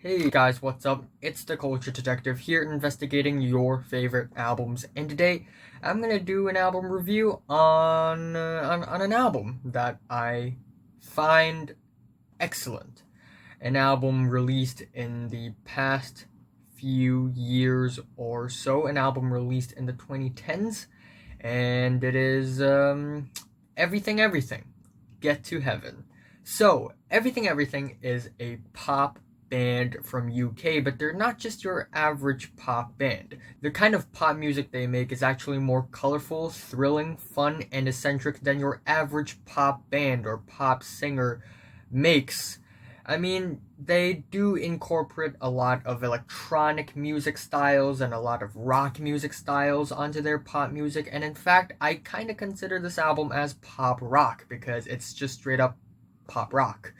Hey guys, what's up? It's the Culture Detective here investigating your favorite albums, and today I'm gonna do an album review on an album that I find excellent. An album released in the past few years or so, an album released in the 2010s, and it is Everything Everything, Get to Heaven. So, Everything Everything is a pop band from UK, but they're not just your average pop band. The kind of pop music they make is actually more colorful, thrilling, fun, and eccentric than your average pop band or pop singer makes. I mean, they do incorporate a lot of electronic music styles and a lot of rock music styles onto their pop music, and in fact, I kind of consider this album as pop rock because it's just straight up pop rock.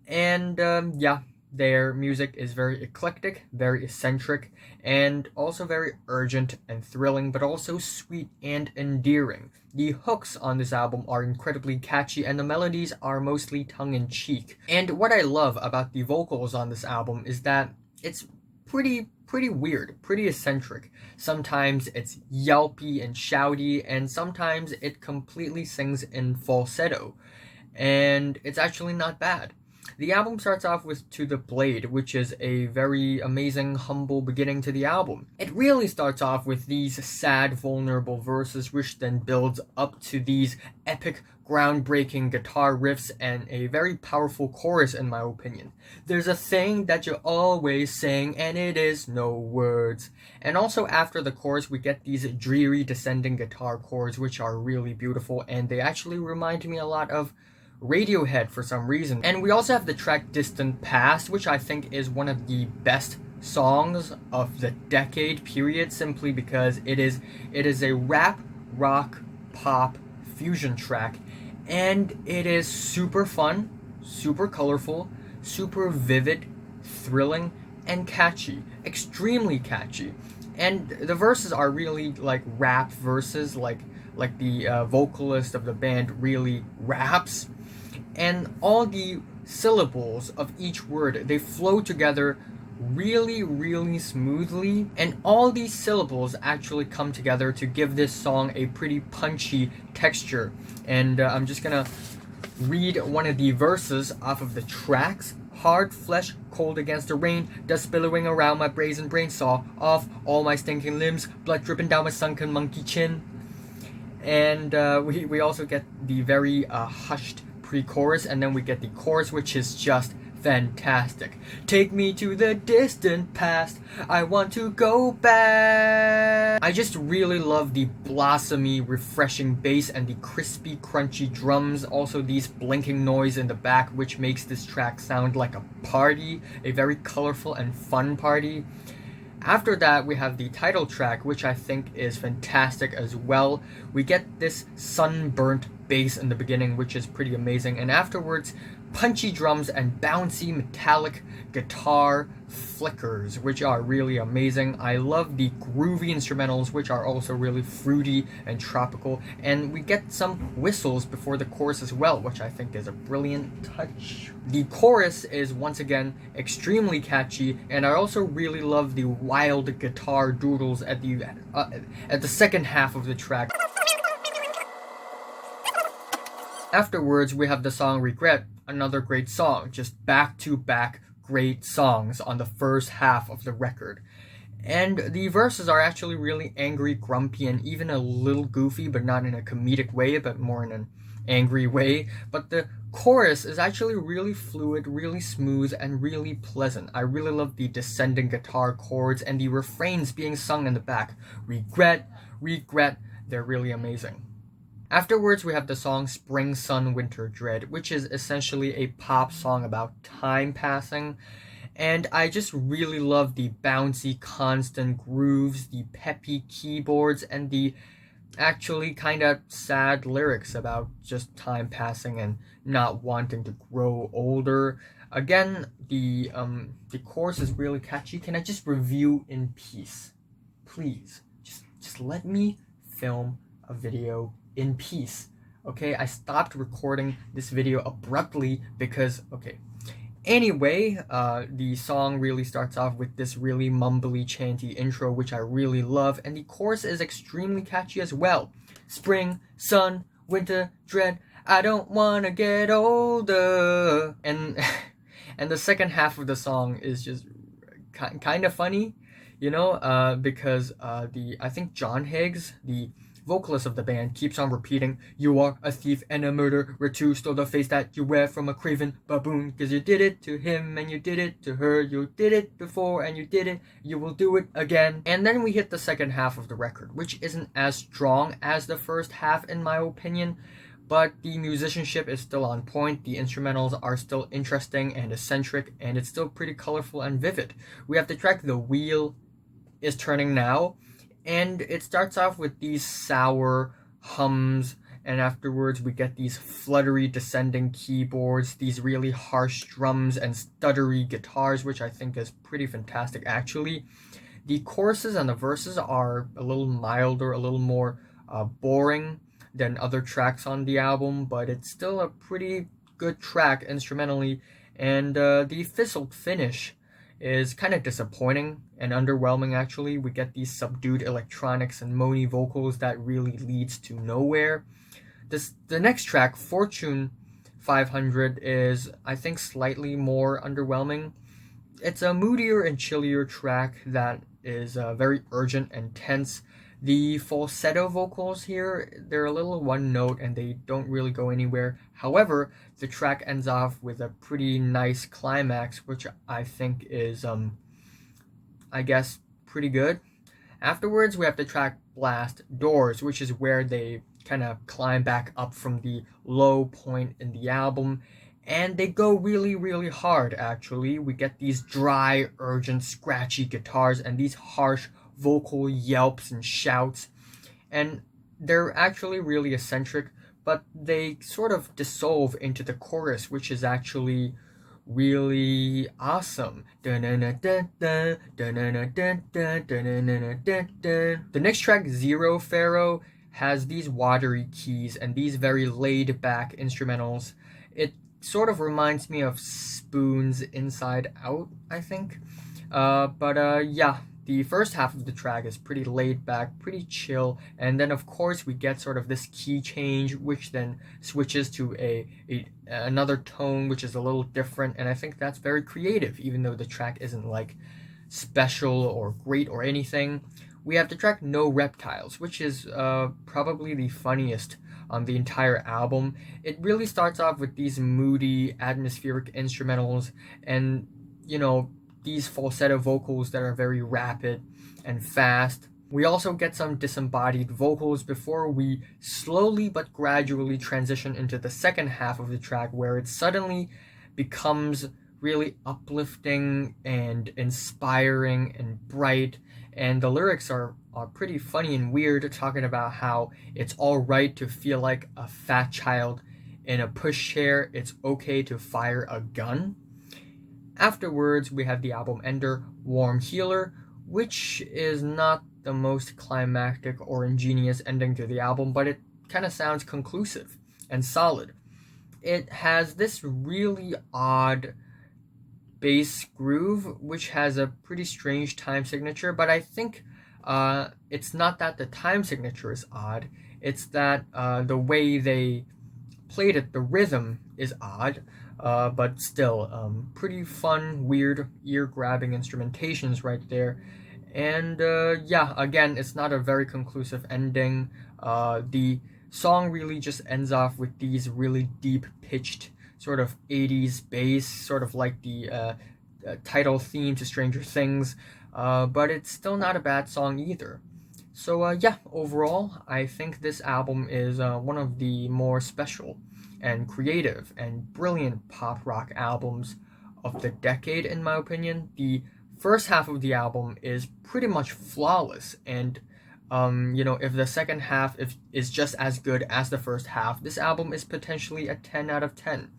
And yeah, their music is very eclectic, very eccentric, and also very urgent and thrilling, but also sweet and endearing. The hooks on this album are incredibly catchy, and the melodies are mostly tongue-in-cheek. And what I love about the vocals on this album is that it's pretty weird, pretty eccentric. Sometimes it's yelpy and shouty, and sometimes it completely sings in falsetto. And it's actually not bad. The album starts off with To the Blade, which is a very amazing, humble beginning to the album. It really starts off with these sad, vulnerable verses, which then builds up to these epic, groundbreaking guitar riffs and a very powerful chorus, in my opinion. There's a thing that you're always saying, and it is no words. And also after the chorus, we get these dreary descending guitar chords, which are really beautiful, and they actually remind me a lot of Radiohead for some reason. And we also have the track Distant Past, which I think is one of the best songs of the decade period, simply because it is a rap, rock, pop fusion track, and it is super fun, super colorful, super vivid, thrilling, and catchy. Extremely catchy. And the verses are really like rap verses, like the vocalist of the band really raps, and all the syllables of each word, they flow together really smoothly, and all these syllables actually come together to give this song a pretty punchy texture. And I'm just gonna read one of the verses off of the tracks. Hard flesh, cold against the rain, dust billowing around my brazen brain, saw off all my stinking limbs, blood dripping down my sunken monkey chin. And we also get the very hushed pre-chorus, and then we get the chorus, which is just fantastic. Take me to the distant past, I want to go back. I just really love the blossomy, refreshing bass and the crispy, crunchy drums. Also these blinking noise in the back, which makes this track sound like a party, a very colorful and fun party. After that, we have the title track, which I think is fantastic as well. We get this sunburnt bass in the beginning, which is pretty amazing, and afterwards, punchy drums and bouncy metallic guitar flickers, which are really amazing. I love the groovy instrumentals, which are also really fruity and tropical, and we get some whistles before the chorus as well, which I think is a brilliant touch. The chorus is once again extremely catchy, and I also really love the wild guitar doodles at the second half of the track. Afterwards, we have the song Regret, another great song, just back-to-back great songs on the first half of the record. And the verses are actually really angry, grumpy, and even a little goofy, but not in a comedic way, but more in an angry way. But the chorus is actually really fluid, really smooth, and really pleasant. I really love the descending guitar chords and the refrains being sung in the back. Regret, regret, they're really amazing. Afterwards, we have the song Spring Sun Winter Dread, which is essentially a pop song about time passing. And I just really love the bouncy, constant grooves, the peppy keyboards, and the actually kind of sad lyrics about just time passing and not wanting to grow older. Again, the chorus is really catchy. Can I just review in peace? Please, just let me film a video in peace. Okay, I stopped recording this video abruptly because, okay, Anyway, the song really starts off with this really mumbly, chanty intro, which I really love, and the chorus is extremely catchy as well. Spring, sun, winter, dread, I don't wanna get older. And and the second half of the song is just kind of funny, because the I think John Higgs, the vocalist of the band, keeps on repeating, "You are a thief and a murderer too, stole the face that you wear from a craven baboon, cause you did it to him and you did it to her, you did it before and you did it, you will do it again." And then we hit the second half of the record, which isn't as strong as the first half in my opinion, but the musicianship is still on point, the instrumentals are still interesting and eccentric, and it's still pretty colorful and vivid. We have the track "The Wheel is Turning Now," and it starts off with these sour hums, and afterwards we get these fluttery descending keyboards, these really harsh drums and stuttery guitars, which I think is pretty fantastic actually. The choruses and the verses are a little milder, a little more boring than other tracks on the album, but it's still a pretty good track instrumentally, and the fizzled finish is kind of disappointing and underwhelming actually. We get these subdued electronics and moany vocals that really leads to nowhere. The next track, Fortune 500, is I think slightly more underwhelming. It's a moodier and chillier track that is very urgent and tense. The falsetto vocals here, they're a little one note and they don't really go anywhere. However, the track ends off with a pretty nice climax, which I think is, I guess, pretty good. Afterwards, we have the track Blast Doors, which is where they kind of climb back up from the low point in the album. And they go really, really hard, actually. We get these dry, urgent, scratchy guitars and these harsh vocal yelps and shouts. And they're actually really eccentric, but they sort of dissolve into the chorus, which is actually really awesome. The next track, Zero Pharaoh, has these watery keys and these very laid back instrumentals. It sort of reminds me of Spoon's Inside Out, I think. Yeah, the first half of the track is pretty laid back, pretty chill, and then of course we get sort of this key change, which then switches to another tone, which is a little different, and I think that's very creative, even though the track isn't like special or great or anything. We have the track No Reptiles, which is probably the funniest on the entire album. It really starts off with these moody, atmospheric instrumentals and, these falsetto vocals that are very rapid and fast. We also get some disembodied vocals before we slowly but gradually transition into the second half of the track, where it suddenly becomes really uplifting and inspiring and bright, and the lyrics are pretty funny and weird, talking about how it's all right to feel like a fat child in a pushchair, it's okay to fire a gun. Afterwards, we have the album ender, Warm Healer, which is not the most climactic or ingenious ending to the album, but it kind of sounds conclusive and solid. It has this really odd bass groove, which has a pretty strange time signature, but I think it's not that the time signature is odd, it's that the way they played it, the rhythm is odd. But still, pretty fun, weird, ear-grabbing instrumentations right there. And yeah, again, it's not a very conclusive ending. The song really just ends off with these really deep-pitched sort of 80s bass, sort of like the title theme to Stranger Things, but it's still not a bad song either. So yeah, overall, I think this album is one of the more special and creative and brilliant pop rock albums of the decade, in my opinion. The first half of the album is pretty much flawless, and if the second half is just as good as the first half, this album is potentially a 10 out of 10.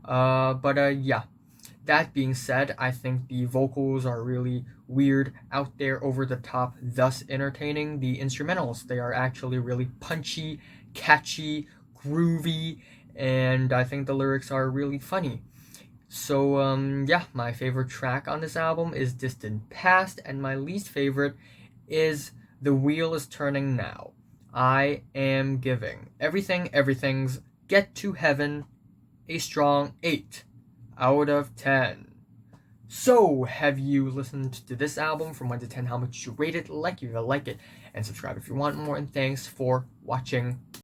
Yeah. That being said, I think the vocals are really weird, out there, over the top, thus entertaining. The instrumentals, they are actually really punchy, catchy, groovy, and I think the lyrics are really funny. So, yeah, my favorite track on this album is Distant Past, and my least favorite is The Wheel is Turning Now. I am giving Everything's Get to Heaven a strong 8 out of 10. So, have you listened to this album from 1 to 10? How much you rate it? Like if you like it, and subscribe if you want more, and thanks for watching.